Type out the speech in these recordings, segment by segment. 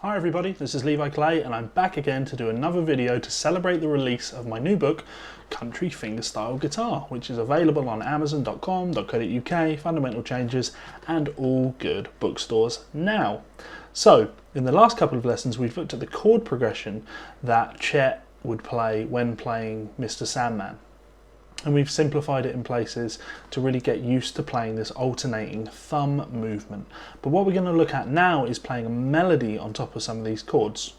Hi everybody, this is Levi Clay and I'm back again to do another video to celebrate the release of my new book, Country Fingerstyle Guitar, which is available on amazon.com.co.uk, Fundamental Changes and all good bookstores now. So, in the last couple of lessons we've looked at the chord progression that Chet would play when playing Mr Sandman. And we've simplified it in places to really get used to playing this alternating thumb movement. But what we're going to look at now is playing a melody on top of some of these chords.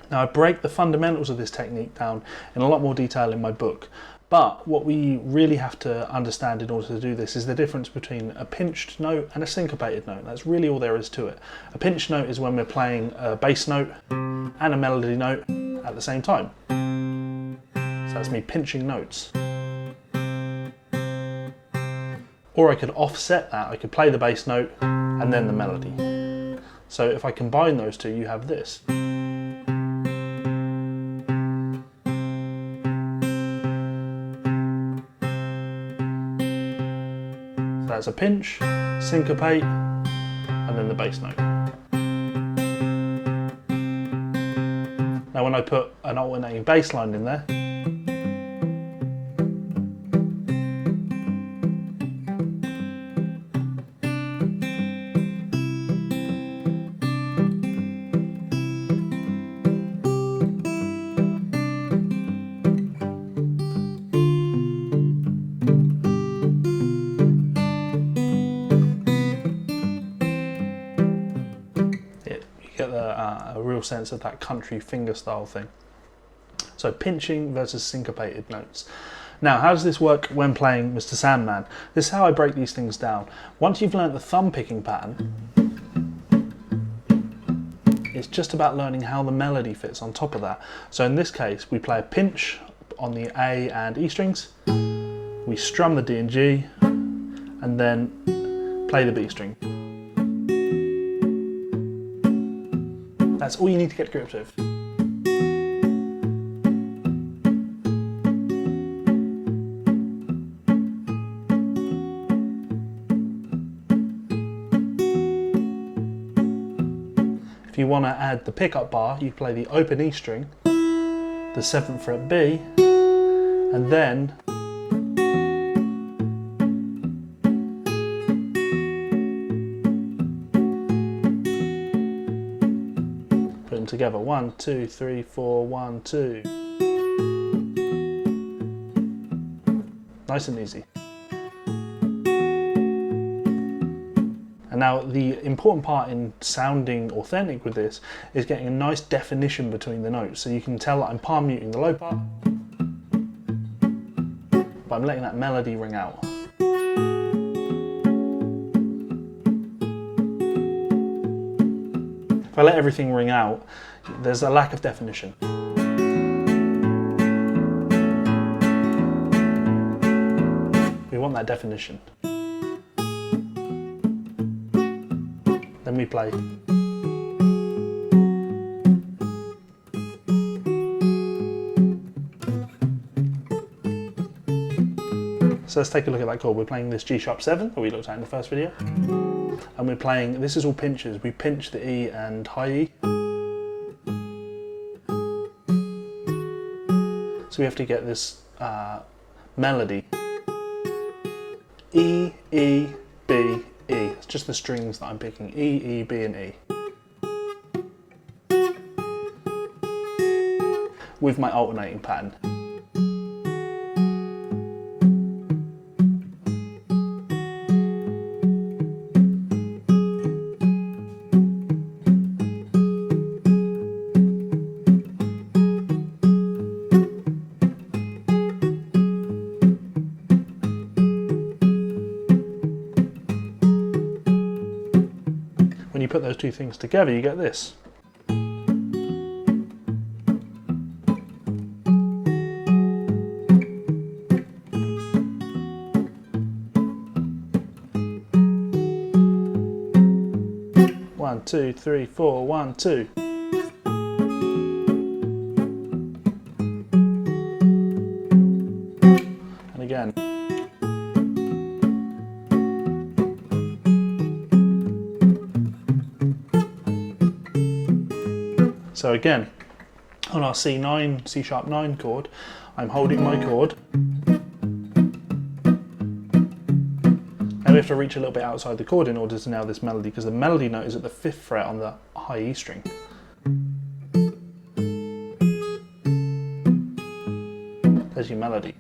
Now I break the fundamentals of this technique down in a lot more detail in my book, but what we really have to understand in order to do this is the difference between a pinched note and a syncopated note. That's really all there is to it. A pinched note is when we're playing a bass note and a melody note at the same time. So that's me pinching notes. Or I could offset that, I could play the bass note and then the melody. So if I combine those two, you have this. So that's a pinch, syncopate, and then the bass note. Now when I put an alternating bass line in there, get a real sense of that country fingerstyle thing. So pinching versus syncopated notes. Now how does this work when playing Mr Sandman? This is how I break these things down. Once you've learnt the thumb picking pattern, it's just about learning how the melody fits on top of that. So in this case we play a pinch on the A and E strings, we strum the D and G, and then play the B string. That's all you need to get gripped with. If you want to add the pickup bar, you play the open E string, the 7th fret B, and then put them together. 1, 2, 3, 4, 1, 2. Nice and easy. And now the important part in sounding authentic with this is getting a nice definition between the notes. So you can tell that I'm palm muting the low part, but I'm letting that melody ring out. If I let everything ring out, there's a lack of definition. We want that definition. Then we play. So let's take a look at that chord. We're playing this G sharp 7 that we looked at in the first video. And we're playing, this is all pinches. We pinch the E and high E. So we have to get this melody. E, E, B, E. It's just the strings that I'm picking. E, E, B and E. With my alternating pattern. When you put those two things together, you get this. One, two, three, four, 1, 2. And again. So again, on our C9, C sharp 9 chord, I'm holding my chord. Now we have to reach a little bit outside the chord in order to nail this melody, because the melody note is at the 5th fret on the high E string. There's your melody.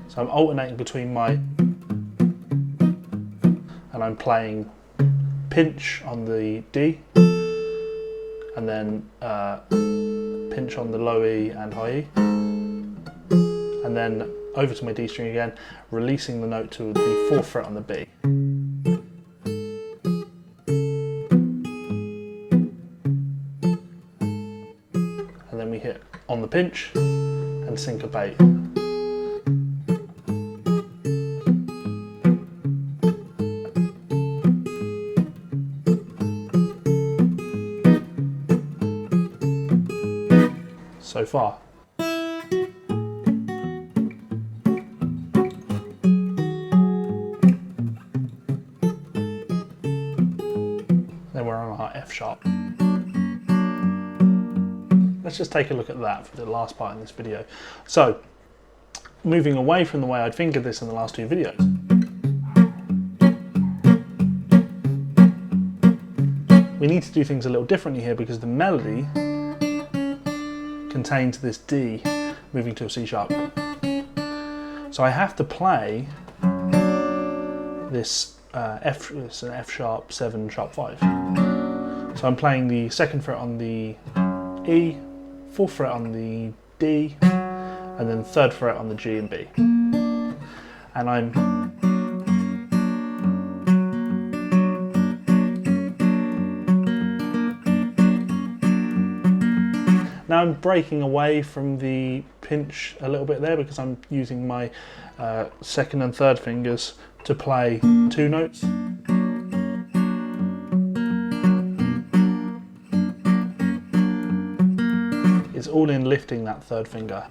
So I'm alternating between my, and I'm playing pinch on the D, and then pinch on the low E and high E, and then over to my D string again, releasing the note to the 4th fret on the B. And then we hit on the pinch and syncopate. So far. Then we're on our F sharp. Let's just take a look at that for the last part in this video. So, moving away from the way I'd fingered this in the last two videos. We need to do things a little differently here because the melody contains this D moving to a C sharp. So I have to play this it's an F sharp 7 sharp 5. So I'm playing the 2nd fret on the E, 4th fret on the D, and then 3rd fret on the G and B. And now I'm breaking away from the pinch a little bit there because I'm using my 2nd and 3rd fingers to play 2 notes. It's all in lifting that 3rd finger.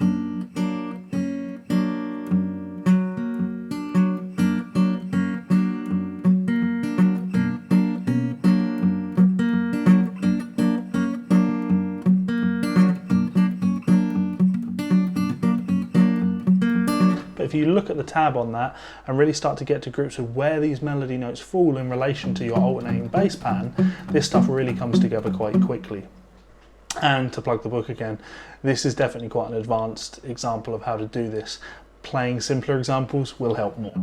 If you look at the tab on that and really start to get to grips with where these melody notes fall in relation to your alternating bass pattern, this stuff really comes together quite quickly. And to plug the book again, this is definitely quite an advanced example of how to do this. Playing simpler examples will help more.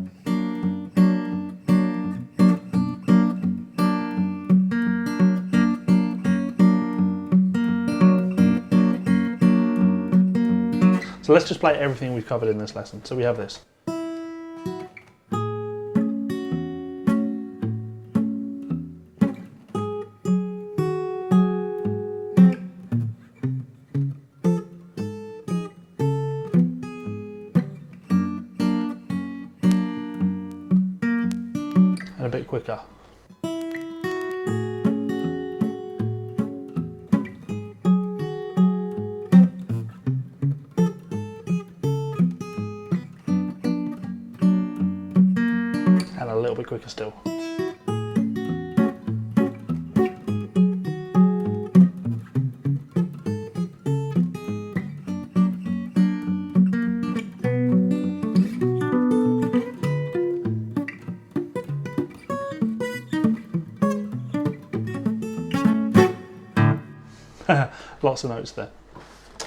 So let's just play everything we've covered in this lesson. So we have this. And a bit quicker. And a little bit quicker still. Lots of notes there.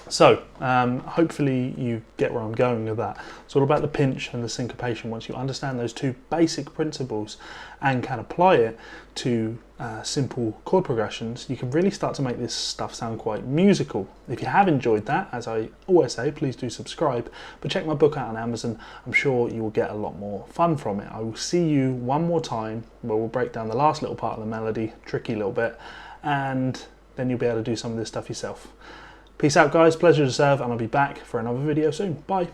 So, hopefully you get where I'm going with that. It's all about the pinch and the syncopation. Once you understand those two basic principles and can apply it to simple chord progressions, you can really start to make this stuff sound quite musical. If you have enjoyed that, as I always say, please do subscribe, but check my book out on Amazon. I'm sure you will get a lot more fun from it. I will see you one more time where we'll break down the last little part of the melody, tricky little bit, and then you'll be able to do some of this stuff yourself. Peace out guys, pleasure to serve, and I'll be back for another video soon. Bye.